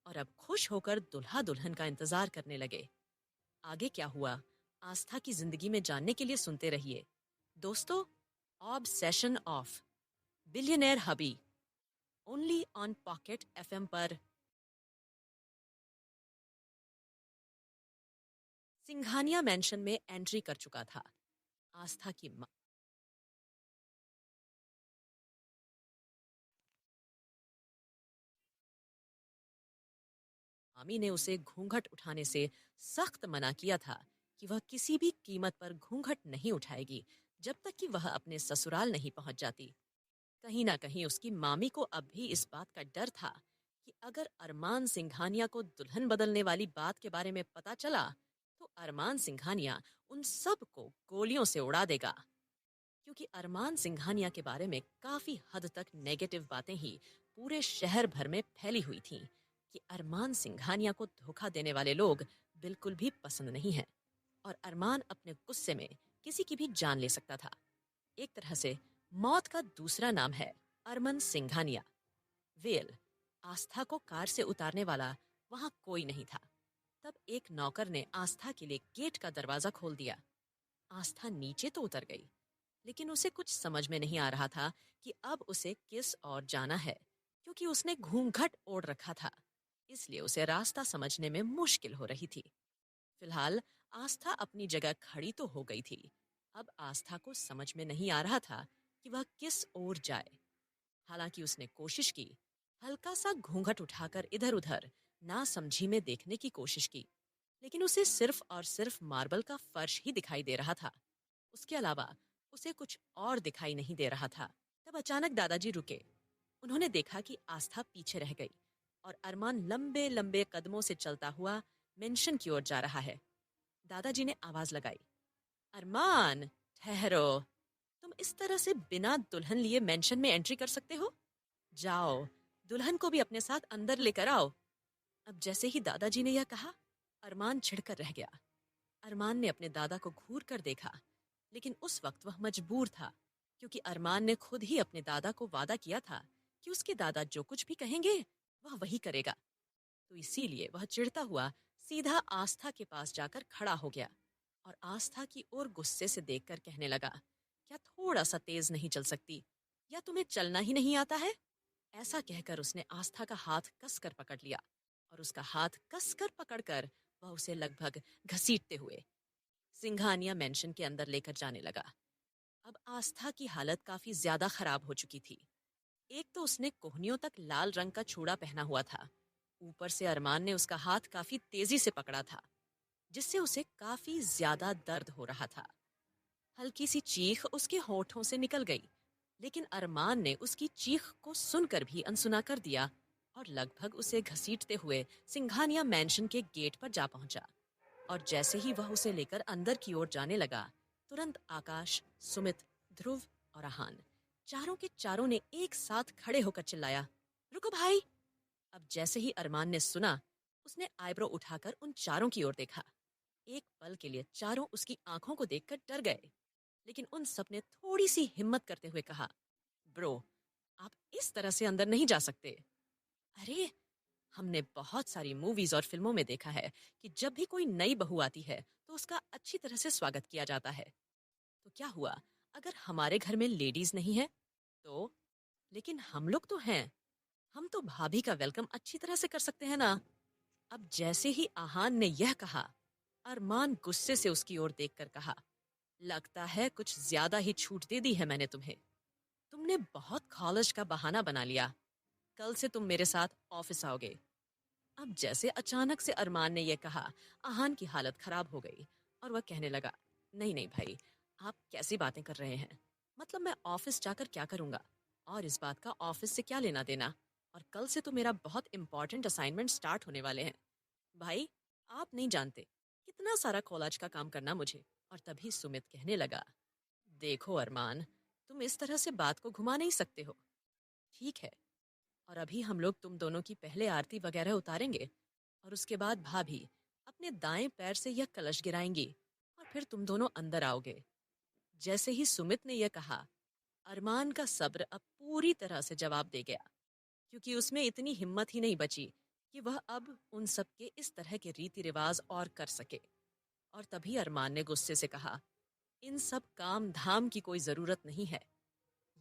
[SPEAKER 1] और अब खुश होकर दुल्हा दुल्हन का इंतजार करने लगे। आगे क्या हुआ, आस्था की जिंदगी में जानने के लिए सुनते रहिए दोस्तों, obsession of billionaire hubby, only on pocket FM पर। सिंघानिया मेंशन में एंट्री कर चुका था। आस्था की मामी ने उसे घूंघट उठाने से सख्त मना किया था कि वह किसी भी कीमत पर घूंघट नहीं उठाएगी जब तक कि वह अपने ससुराल नहीं पहुंच जाती। कहीं ना कहीं उसकी मामी को अब भी इस बात का डर था कि अगर अरमान सिंघानिया को दुल्हन बदलने वाली बात के बारे में पता चला तो अरमान सिंघानिया उन सब को गोलियों से उड़ा देगा। क्योंकि अरमान सिंघानिया के बारे में काफी हद तक नेगेटिव बातें ही पूरे शहर भर में फैली हुई थीं कि अरमान सिंघानिया को धोखा देने वाले लोग बिल्कुल भी पसंद नहीं हैं, और अरमान अपने गुस्से में किसी की भी जान ले सकता था। एक तरह से मौत का दूसरा नाम है अरमान सिंघानिया। वेल, आस्था को कार से उतारने वाला वहां कोई नहीं था। तब एक नौकर ने आस्था के लिए गेट का दरवाजा खोल दिया। आस्था नीचे तो उतर गई, लेकिन उसे कुछ समझ में नहीं आ रहा था कि अब उसे किस ओर जाना है, क्योंकि उसने घूंघट ओढ़ रखा था। इसलिए उसे रास्ता समझने में मुश्किल हो रही थी। फिलहाल आस्था अपनी जगह खड़ी तो हो गई थी। अब आस्था को समझ में नहीं आ रहा था कि वह किस ओर जाए। हालांकि उसने कोशिश की, हल्का सा घूंघट उठाकर इधर उधर ना समझी में देखने की कोशिश की, लेकिन उसे सिर्फ और सिर्फ मार्बल का फर्श ही दिखाई दे रहा था। उसके अलावा उसे कुछ और दिखाई नहीं दे रहा था। तब अचानक दादाजी रुके। उन्होंने देखा कि आस्था पीछे रह गई और अरमान लंबे लंबे कदमों से चलता हुआ मेंशन की ओर जा रहा है। दादाजी ने आवाज लगाई, अरमान, ठहरो। तुम इस तरह से बिना दुल्हन लिए मेंशन में एंट्री कर सकते हो? जाओ, दुल्हन को भी अपने साथ अंदर लेकर आओ। अब जैसे ही दादाजी ने यह कहा, अरमान छिड़कर रह गया। अरमान ने अपने दादा को घूर कर देखा, लेकिन उस वक्त वह मजबूर था, क्योंकि अरमान ने खुद ही अपने दादा को वादा किया था कि उसके दादा जो कुछ भी कहेंगे वह वही करेगा। तो इसीलिए वह चिढ़ता हुआ सीधा आस्था के पास जाकर खड़ा हो गया और आस्था की ओर गुस्से से देखकर कहने लगा, क्या थोड़ा सा तेज नहीं चल सकती, या तुम्हें चलना ही नहीं आता है? ऐसा कहकर उसने आस्था का हाथ कसकर पकड़ लिया और उसका हाथ कसकर पकड़कर वह उसे लगभग घसीटते हुए सिंघानिया मेंशन के अंदर लेकर जाने लगा। अब आस्था की हालत काफी ज्यादा खराब हो चुकी थी। एक तो उसने कोहनियों तक लाल रंग का चूड़ा पहना हुआ था, ऊपर से अरमान ने उसका हाथ काफी तेजी से पकड़ा था, जिससे उसे काफी ज्यादा दर्द हो रहा था। हल्की सी चीख उसके होठों से निकल गई, लेकिन अरमान ने उसकी चीख को सुनकर भी अनसुना कर दिया और लगभग उसे घसीटते हुए सिंघानिया मैंशन के गेट पर जा पहुंचा। और जैसे ही वह उसे लेकर अंदर की ओर जाने लगा, तुरंत आकाश, सुमित, ध्रुव और आहान चारों के चारों ने एक साथ खड़े होकर चिल्लाया, रुको भाई। अब जैसे ही अरमान ने सुना, उसने आईब्रो उठाकर उन चारों की ओर देखा। एक पल के लिए चारों उसकी आंखों को देखकर डर गए, लेकिन उन सब ने थोड़ी सी हिम्मत करते हुए कहा, ब्रो, आप इस तरह से अंदर नहीं जा सकते। अरे, हमने बहुत सारी मूवीज और फिल्मों में देखा है कि जब भी कोई नई बहू आती है तो उसका अच्छी तरह से स्वागत किया जाता है। तो क्या हुआ अगर हमारे घर में लेडीज नहीं है तो? लेकिन हम लोग तो हैं। हम तो भाभी का वेलकम अच्छी तरह से कर सकते हैं ना? अब जैसे ही आहान ने यह कहा, अरमान गुस्से से उसकी ओर देखकर कहा, लगता है कुछ ज्यादा ही छूट दे दी है मैंने तुम्हें। तुमने बहुत कॉलेज का बहाना बना लिया। कल से तुम मेरे साथ ऑफिस आओगे। अब जैसे अचानक से अरमान ने यह कहा, आहान की हालत खराब हो गई और वह कहने लगा, नहीं नहीं भाई, आप कैसी बातें कर रहे हैं? मतलब मैं ऑफिस जाकर क्या करूंगा? और इस बात का ऑफिस से क्या लेना देना? और कल से तो मेरा बहुत इंपॉर्टेंट असाइनमेंट स्टार्ट होने वाले हैं। भाई, आप नहीं जानते कितना सारा कॉलेज का काम करना मुझे। और तभी सुमित कहने लगा, देखो अरमान, तुम इस तरह से बात को घुमा नहीं सकते हो। ठीक है, और अभी हम लोग तुम दोनों की पहले आरती वगैरह उतारेंगे और उसके बाद भाभी अपने दाएं पैर से यह कलश गिराएंगी और फिर तुम दोनों अंदर आओगे। जैसे ही सुमित ने यह कहा, अरमान का सब्र अब पूरी तरह से जवाब दे गया, क्योंकि उसमें इतनी हिम्मत ही नहीं बची कि वह अब उन सब के इस तरह के रीति रिवाज और कर सके। और तभी अरमान ने गुस्से से कहा, इन सब काम धाम की कोई जरूरत नहीं है।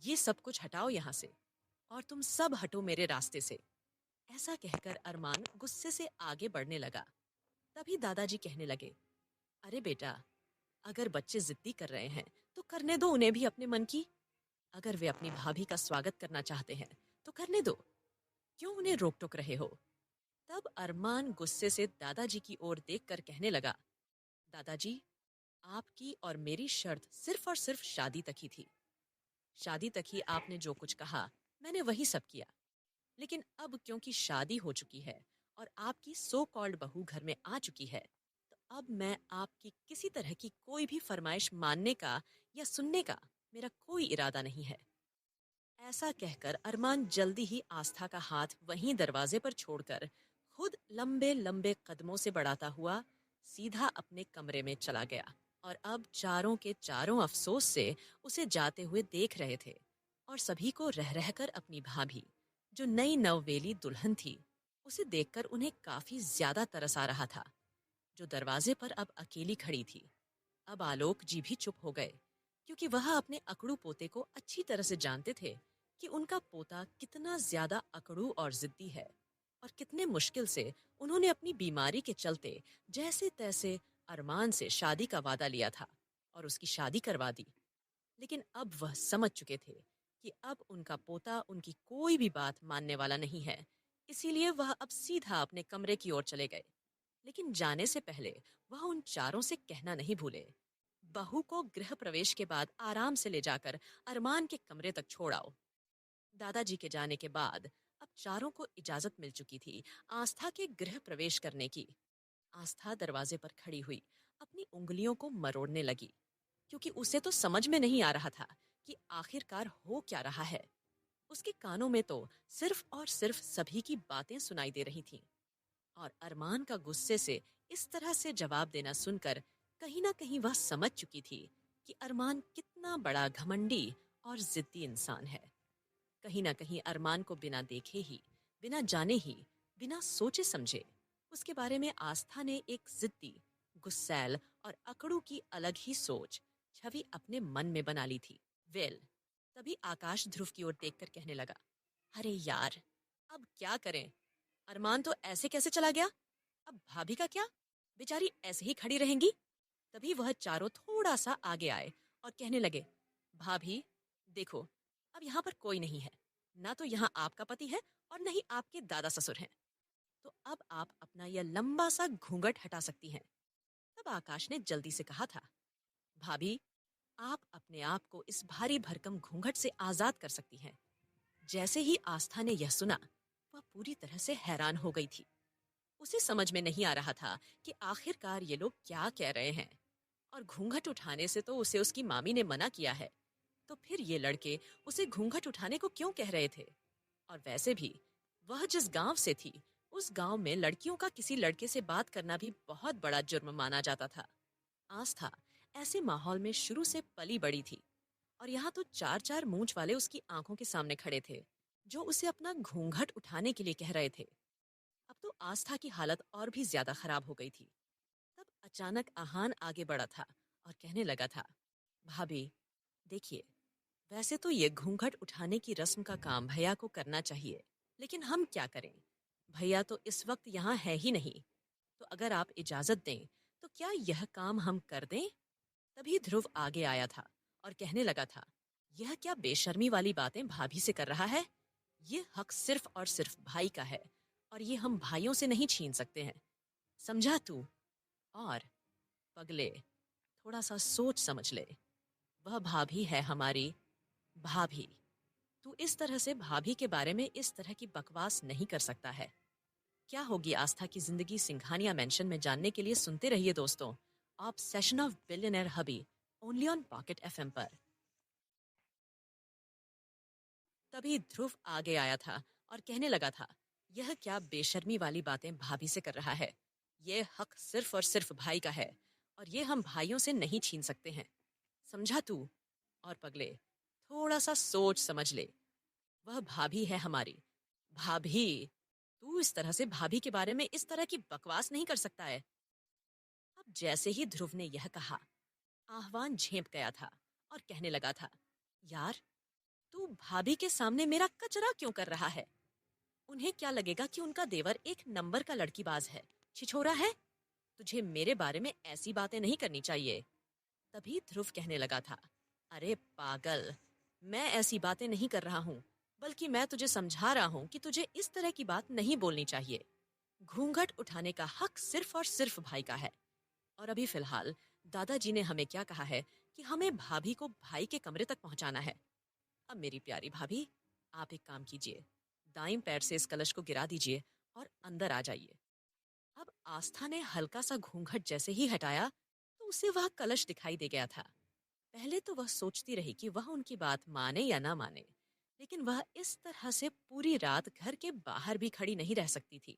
[SPEAKER 1] ये सब कुछ हटाओ यहाँ से, और तुम सब हटो मेरे रास्ते से। ऐसा कहकर अरमान गुस्से से आगे बढ़ने लगा। तभी दादाजी कहने लगे, अरे बेटा, अगर बच्चे जिद्दी कर रहे हैं तो करने दो उन्हें भी अपने मन की। अगर वे अपनी भाभी का स्वागत करना चाहते हैं तो करने दो, क्यों उन्हें रोक टोक रहे हो? तब अरमान गुस्से से दादाजी की ओर देखकर कहने लगा, दादाजी, आपकी और मेरी शर्त सिर्फ और सिर्फ शादी तक ही थी। शादी तक ही आपने जो कुछ कहा मैंने वही सब किया। लेकिन अब क्योंकि शादी हो चुकी है और आपकी सो कॉल्ड बहू घर में आ चुकी है, तो अब मैं आपकी किसी तरह की कोई भी फरमाइश मानने का या सुनने का मेरा कोई इरादा नहीं है। ऐसा कहकर अरमान जल्दी ही आस्था का हाथ वहीं दरवाजे पर छोड़कर खुद लंबे लंबे कदमों से बढ़ाता हुआ सीधा अपने कमरे में चला गया। और अब चारों के चारों अफसोस से उसे जाते हुए देख रहे थे, और सभी को रह रहकर अपनी भाभी, जो नई नववेली दुल्हन थी, उसे देखकर उन्हें काफी ज्यादा तरस आ रहा था, जो दरवाजे पर अब अकेली खड़ी थी। अब आलोक जी भी चुप हो गए, क्योंकि वह अपने अकड़ू पोते को अच्छी तरह से जानते थे कि उनका पोता कितना ज्यादा अकड़ू और जिद्दी है, और कितने मुश्किल से उन्होंने अपनी बीमारी के चलते जैसे तैसे अरमान से शादी का वादा लिया था और उसकी शादी करवा दी। लेकिन अब वह समझ चुके थे कि अब उनका पोता उनकी कोई भी बात मानने वाला नहीं है। इसीलिए वह अब सीधा अपने कमरे की ओर चले गए। लेकिन जाने से पहले वह उन चारों से कहना नहीं भूले, बहू को गृह प्रवेश के बाद आराम से ले जाकर अरमान के कमरे तक छोड़ आओ। दादाजी के जाने के बाद अब चारों को इजाजत मिल चुकी थी आस्था के गृह प्रवेश करने की। आस्था दरवाजे पर खड़ी हुई अपनी उंगलियों को मरोड़ने लगी, क्योंकि उसे तो समझ में नहीं आ रहा था कि आखिरकार हो क्या रहा है। उसके कानों में तो सिर्फ और सिर्फ सभी की बातें सुनाई दे रही थीं, और अरमान का गुस्से से इस तरह से जवाब देना सुनकर कहीं ना कहीं वह समझ चुकी थी कि अरमान कितना बड़ा घमंडी और जिद्दी इंसान है। कहीं ना कहीं अरमान को बिना देखे ही, बिना जाने ही, बिना सोचे समझे उसके बारे में आस्था ने एक जिद्दी, गुस्सैल और अकड़ू की अलग ही सोच, छवि अपने मन में बना ली थी। वेल, तभी आकाश ध्रुव की ओर देखकर कहने लगा, अरे यार, अब क्या करें? अरमान तो ऐसे कैसे चला गया? अब भाभी का क्या? बेचारी ऐसे ही खड़ी रहेंगी? तभी वह चारों थोड़ा सा आगे आए और कहने लगे, भाभी देखो, अब यहाँ पर कोई नहीं है। ना तो यहाँ आपका पति है और न ही आपके दादा ससुर हैं। तो अब आप अपना यह लंबा सा घूंघट हटा सकती हैं। तब आकाश ने जल्दी से कहा था, भाभी, आप अपने आप को इस भारी भरकम घूंघट से आजाद कर सकती हैं। जैसे ही आस्था ने यह सुना, वह पूरी तरह से हैरान हो गई थी। उसे समझ में नहीं आ रहा था कि आखिरकार ये लोग क्या कह रहे हैं। और घूंघट उठाने से तो उसे उसकी मामी ने मना किया है, तो फिर ये लड़के उसे घूंघट उठाने को क्यों कह रहे थे? और वैसे भी वह जिस गांव से थी, उस गांव में लड़कियों का किसी लड़के से बात करना भी बहुत बड़ा जुर्म माना जाता था। आस्था ऐसे माहौल में शुरू से पली बड़ी थी, और यहाँ तो चार चार मूंछ वाले उसकी आंखों के सामने खड़े थे, जो उसे अपना घूंघट उठाने के लिए कह रहे थे। अब तो आस्था की हालत और भी ज्यादा खराब हो गई थी। तब अचानक आहान आगे बढ़ा था और कहने लगा था, भाभी देखिए, वैसे तो ये घूंघट उठाने की रस्म का काम भैया को करना चाहिए, लेकिन हम क्या करें? भैया तो इस वक्त यहाँ है ही नहीं। तो अगर आप इजाजत दें तो क्या यह काम हम कर दें? तभी ध्रुव आगे आया था और कहने लगा था, यह क्या बेशर्मी वाली बातें भाभी से कर रहा है? ये हक सिर्फ और सिर्फ भाई का है, और ये हम भाइयों से नहीं छीन सकते हैं। समझा तू? और पगले, थोड़ा सा सोच समझ ले। वह भाभी है हमारी, भाभी। तू इस तरह से भाभी के बारे में इस तरह की बकवास नहीं कर सकता है। क्या होगी आस्था की जिंदगी सिंघानिया मेंशन में जानने के लिए सुनते रहिए दोस्तों, आप session of billionaire hubby, only on pocket FM पर। तभी ध्रुव आगे आया था और कहने लगा था, यह क्या बेशर्मी वाली बातें भाभी से कर रहा है? यह हक सिर्फ और सिर्फ भाई का है, और ये हम भाइयों से नहीं छीन सकते हैं। समझा तू? और पगले, थोड़ा सा सोच समझ ले। वह भाभी है हमारी, भाभी। तू इस तरह से भाभी के बारे में इस तरह की बकवास नहीं कर सकता है। अब जैसे ही ध्रुव ने यह कहा, आह्वान झेप गया था और कहने लगा था, यार, तू भाभी के सामने मेरा कचरा क्यों कर रहा है? उन्हें क्या लगेगा कि उनका देवर एक नंबर का लड़कीबाज है, छिछोरा है? तुझे मेरे बारे में ऐसी बातें नहीं करनी चाहिए। तभी ध्रुव कहने लगा था, अरे पागल, मैं ऐसी बातें नहीं कर रहा हूँ, बल्कि मैं तुझे समझा रहा हूँ कि तुझे इस तरह की बात नहीं बोलनी चाहिए। घूंघट उठाने का हक सिर्फ और सिर्फ भाई का है। और अभी फिलहाल दादाजी ने हमें क्या कहा है कि हमें भाभी को भाई के कमरे तक पहुंचाना है। अब मेरी प्यारी भाभी, आप एक काम कीजिए, दाईं पैर से इस कलश को गिरा दीजिए और अंदर आ जाइए। अब आस्था ने हल्का सा घूंघट जैसे ही हटाया, तो उसे वह कलश दिखाई दे गया था। पहले तो वह सोचती रही कि वह उनकी बात माने या ना माने, लेकिन वह इस तरह से पूरी रात घर के बाहर भी खड़ी नहीं रह सकती थी।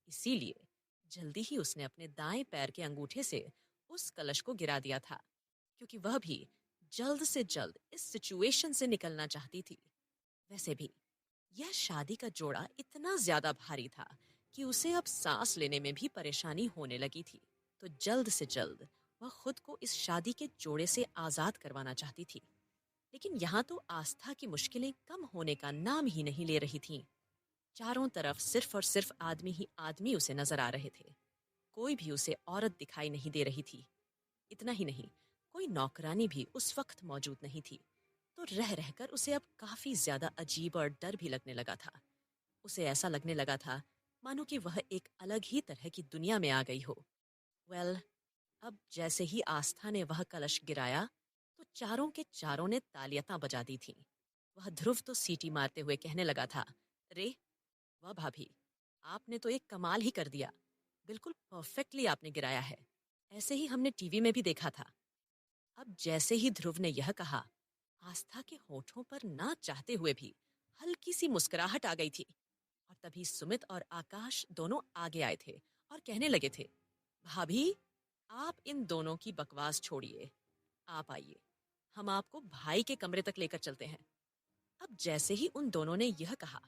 [SPEAKER 1] इसीलिए जल्दी ही उसने अपने दाएं पैर के अंगूठे से उस कलश को गिरा दिया था, क्योंकि वह भी जल्द से जल्द इस सिचुएशन से निकलना चाहती थी। वैसे भी यह शादी का जोड़ा इतना ज्यादा भारी था कि उसे अब सांस लेने में भी परेशानी होने लगी थी। तो जल्द से जल्द वह खुद को इस शादी के जोड़े से आजाद करवाना चाहती थी। लेकिन यहाँ तो आस्था की मुश्किलें कम होने का नाम ही नहीं ले रही थीं। चारों तरफ सिर्फ और सिर्फ आदमी ही आदमी उसे नजर आ रहे थे। कोई भी उसे औरत दिखाई नहीं दे रही थी। इतना ही नहीं, कोई नौकरानी भी उस वक्त मौजूद नहीं थी। तो रह रहकर उसे अब काफी ज्यादा अजीब और डर भी लगने लगा था। उसे ऐसा लगने लगा था मानो कि वह एक अलग ही तरह की दुनिया में आ गई हो। वेल, अब जैसे ही आस्था ने वह कलश गिराया तो चारों के चारों ने तालियां बजा दी थीं। वह ध्रुव तो सीटी मारते हुए कहने लगा था, रे वाह भाभी, आपने तो एक कमाल ही कर दिया। बिल्कुल परफेक्टली आपने गिराया है। ऐसे ही हमने टीवी में भी देखा था। अब जैसे ही ध्रुव ने यह कहा, आस्था के होठों पर ना चाहते हुए भी हल्की सी मुस्कुराहट आ गई थी। और तभी सुमित और आकाश दोनों आगे आए थे और कहने लगे थे, भाभी, आप इन दोनों की बकवास छोड़िए, आप आइए, हम आपको भाई के कमरे तक लेकर चलते हैं। अब जैसे ही उन दोनों ने यह कहा,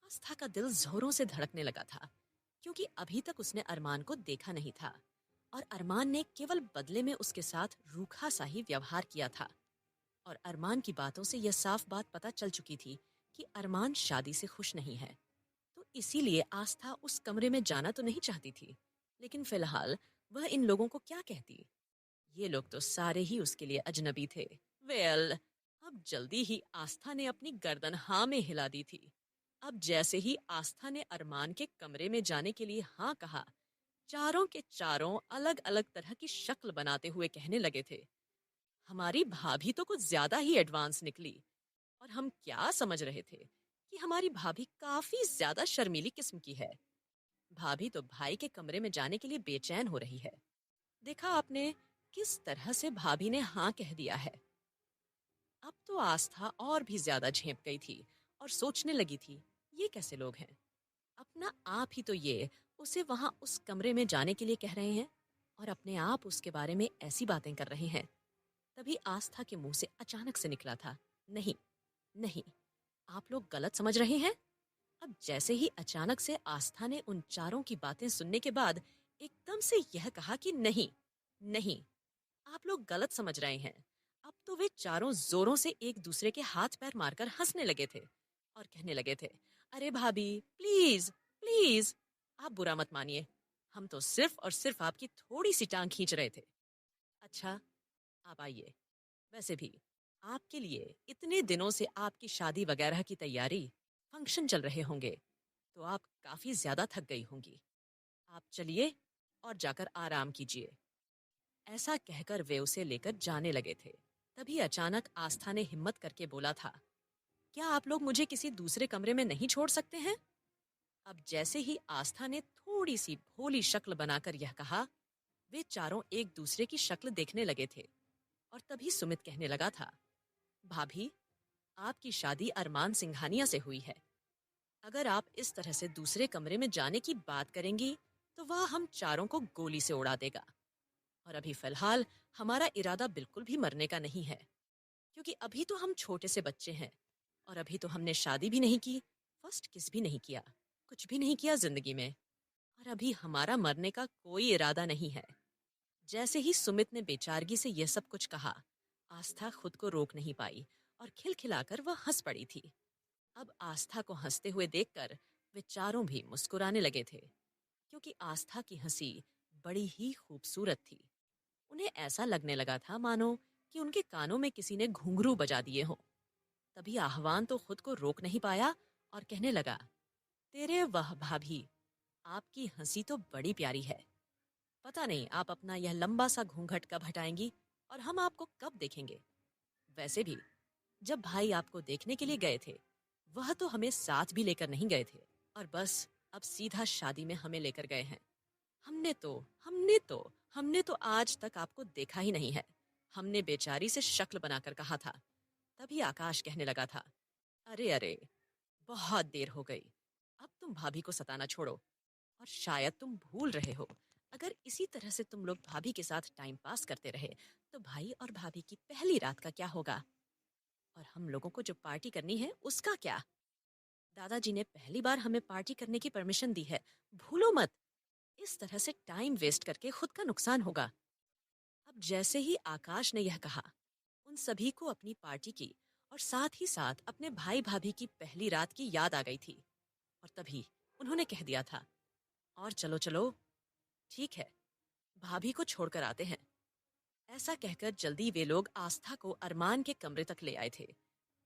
[SPEAKER 1] आस्था का दिल जोरों से धड़कने लगा था, क्योंकि अभी तक उसने अरमान को देखा नहीं था और अरमान ने केवल बदले में उसके साथ रूखा सा ही व्यवहार किया था। और अरमान की बातों से यह साफ बात पता चल चुकी थी कि अरमान शादी से खुश नहीं है। तो इसीलिए आस्था उस कमरे में जाना तो नहीं चाहती थी, लेकिन फिलहाल वह इन लोगों को क्या कहती। ये लोग तो सारे ही उसके लिए अजनबी थे। वेल, अब जल्दी ही आस्था ने अपनी गर्दन हाँ में हिला दी थी। अब जैसे ही आस्था ने अरमान के कमरे में जाने के लिए हाँ कहा, चारों के चारों अलग अलग तरह की शक्ल बनाते हुए कहने लगे थे, हमारी भाभी तो कुछ ज्यादा ही एडवांस निकली। और हम क्या समझ रहे थे कि हमारी भाभी काफी ज्यादा शर्मीली किस्म की है। भाभी तो भाई के कमरे में जाने के लिए बेचैन हो रही है। देखा आपने किस तरह से भाभी ने हाँ कह दिया है। अब तो आस्था और भी ज्यादा झेप गई थी और सोचने लगी थी, ये कैसे लोग हैं। अपना आप ही तो ये उसे वहां उस कमरे में जाने के लिए कह रहे हैं और अपने आप उसके बारे में ऐसी बातें कर रहे हैं। तभी आस्था के मुंह से अचानक से निकला था, नहीं, नहीं, आप लोग गलत समझ रहे हैं। अब जैसे ही अचानक से आस्था ने उन चारों की बातें सुनने के बाद एकदम से यह कहा कि नहीं, नहीं, आप लोग गलत समझ रहे हैं। अब तो वे चारों जोरों से एक दूसरे के हाथ पैर मारकर हंसने लगे थे और कहने लगे थे, अरे भाभी, प्लीज, प्लीज, आप बुरा मत मानिए, हम तो सिर्फ और सिर्फ आपकी थोड़ी सी टांग खींच रहे थे। अच्छा, आप आइए। वैसे भी आपके लिए इतने दिनों से आपकी शादी वगैरह की तैयारी, फंक्शन चल रहे होंगे, तो आप काफी ज्यादा थक गई होंगी। आप चलिए और जाकर आराम कीजिए। ऐसा कहकर वे उसे लेकर जाने लगे थे। तभी अचानक आस्था ने हिम्मत करके बोला था, क्या आप लोग मुझे किसी दूसरे कमरे में नहीं छोड़ सकते हैं। अब जैसे ही आस्था ने थोड़ी सी भोली शक्ल बनाकर यह कहा, वे चारों एक दूसरे की शक्ल देखने लगे थे। और तभी सुमित कहने लगा था, भाभी, आपकी शादी अरमान सिंघानिया से हुई है। अगर आप इस तरह से दूसरे कमरे में जाने की बात करेंगी तो वह हम चारों को गोली से उड़ा देगा। और अभी फिलहाल हमारा इरादा बिल्कुल भी मरने का नहीं है, क्योंकि अभी तो हम छोटे से बच्चे हैं और अभी तो हमने शादी भी नहीं की, फर्स्ट किस भी नहीं किया, कुछ भी नहीं किया जिंदगी में। और अभी हमारा मरने का कोई इरादा नहीं है। जैसे ही सुमित ने बेचारगी से यह सब कुछ कहा, आस्था खुद को रोक नहीं पाई और खिलखिलाकर वह हंस पड़ी थी। अब आस्था को हंसते हुए देखकर वे चारों भी मुस्कुराने लगे थे, क्योंकि आस्था की हंसी बड़ी ही खूबसूरत थी। उन्हें ऐसा लगने लगा था मानो कि उनके कानों में किसी ने घुंघरू बजा दिए हों। तभी आह्वान तो खुद को रोक नहीं पाया और कहने लगा, तेरे वह भाभी, आपकी हंसी तो बड़ी प्यारी है। पता नहीं आप अपना यह लंबा सा घूंघट कब हटाएंगी और हम आपको कब देखेंगे। वैसे भी जब भाई आपको देखने के लिए गए थे, वह तो हमें साथ भी लेकर नहीं गए थे और बस अब सीधा शादी में हमें लेकर गए हैं। हमने तो हमने तो आज तक आपको देखा ही नहीं है। हमने बेचारी से शक्ल बनाकर कहा था। तभी आकाश कहने लगा था, अरे अरे, बहुत देर हो गई, अब तुम भाभी को सताना छोड़ो। और शायद तुम भूल रहे हो, अगर इसी तरह से तुम लोग भाभी के साथ टाइम पास करते रहे तो भाई और भाभी की पहली रात का क्या होगा, और हम लोगों को जो पार्टी करनी है उसका क्या। दादाजी ने पहली बार हमें पार्टी करने की परमिशन दी है, भूलो मत। इस तरह से टाइम वेस्ट करके खुद का नुकसान होगा। अब जैसे ही आकाश ने यह कहा, उन सभी को अपनी पार्टी की और साथ ही साथ अपने भाई भाभी की पहली रात की याद आ गई थी। और तभी उन्होंने कह दिया था, और चलो चलो, ठीक है, भाभी को छोड़कर आते हैं। ऐसा कहकर जल्दी वे लोग आस्था को अरमान के कमरे तक ले आए थे।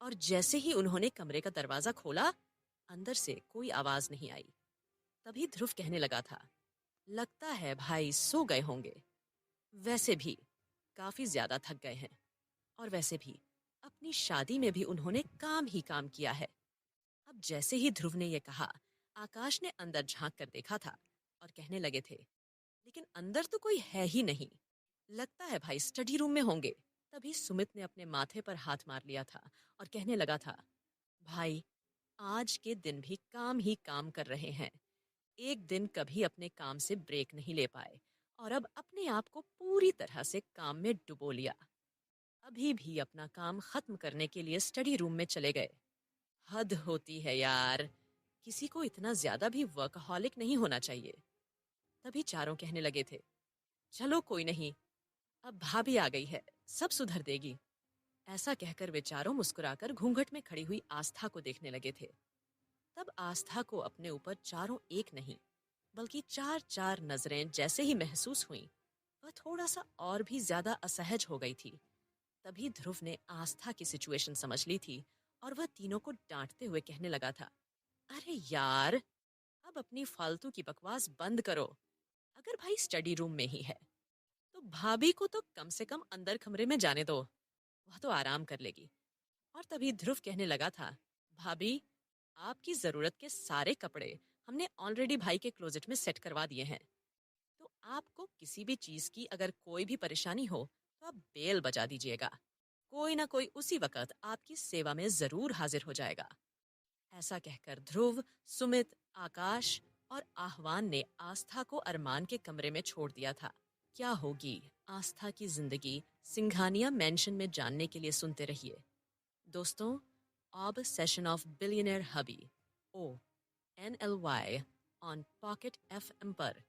[SPEAKER 1] और जैसे ही उन्होंने कमरे का दरवाजा खोला, अंदर से कोई आवाज नहीं आई। तभी ध्रुव कहने लगा था, लगता है भाई सो गए होंगे। वैसे भी काफी ज्यादा थक गए हैं। और वैसे भी अपनी शादी में भी उन्होंने काम ही काम किया है। अब जैसे ही ध्रुव ने यह कहा, आकाश ने अंदर झांक कर देखा था और कहने लगे थे, लेकिन अंदर तो कोई है ही नहीं। लगता है भाई स्टडी रूम में होंगे। तभी सुमित ने अपने माथे पर हाथ मार लिया था और कहने लगा था, भाई आज के दिन भी काम ही काम कर रहे हैं। एक दिन कभी अपने काम से ब्रेक नहीं ले पाए और अब अपने आप को पूरी तरह से काम में डुबो लिया। अभी भी अपना काम खत्म करने के लिए स्टडी रूम में चले गए। हद होती है यार, किसी को इतना ज्यादा भी वर्कहॉलिक नहीं होना चाहिए। तभी चारों कहने लगे थे, चलो कोई नहीं, अब भाभी आ गई है, सब सुधर देगी। ऐसा कहकर वे चारों मुस्कुराकर घूंघट में खड़ी हुई आस्था को देखने लगे थे। तब आस्था को अपने ऊपर चारों एक नहीं बल्कि चार चार नजरें जैसे ही महसूस हुईं, वह थोड़ा सा और भी ज्यादा असहज हो गई थी। तभी ध्रुव ने आस्था की सिचुएशन समझ ली थी और वह तीनों को डांटते हुए कहने लगा था, अरे यार, अब अपनी फालतू की बकवास बंद करो। अगर भाई स्टडी रूम में ही है तो भाभी को तो कम से कम अंदर कमरे में जाने दो, वह तो आराम कर लेगी। और तभी ध्रुव कहने लगा था, भाभी, आपकी जरूरत के सारे कपड़े हमने ऑलरेडी भाई के क्लोजेट में सेट करवा दिए हैं। तो आपको किसी भी चीज की अगर कोई भी परेशानी हो तो आप बेल बजा दीजिएगा। कोई ना कोई उसी वक्त आपकी सेवा में जरूर हाजिर हो जाएगा। ऐसा कहकर ध्रुव, सुमित, आकाश और आह्वान ने आस्था को अरमान के कमरे में छोड़ दिया था। क्या होगी आस्था की जिंदगी सिंघानिया मेंशन में जानने के लिए सुनते रहिए दोस्तों। Obsession of Billionaire Hubby, ONLY, on Pocket FM पर।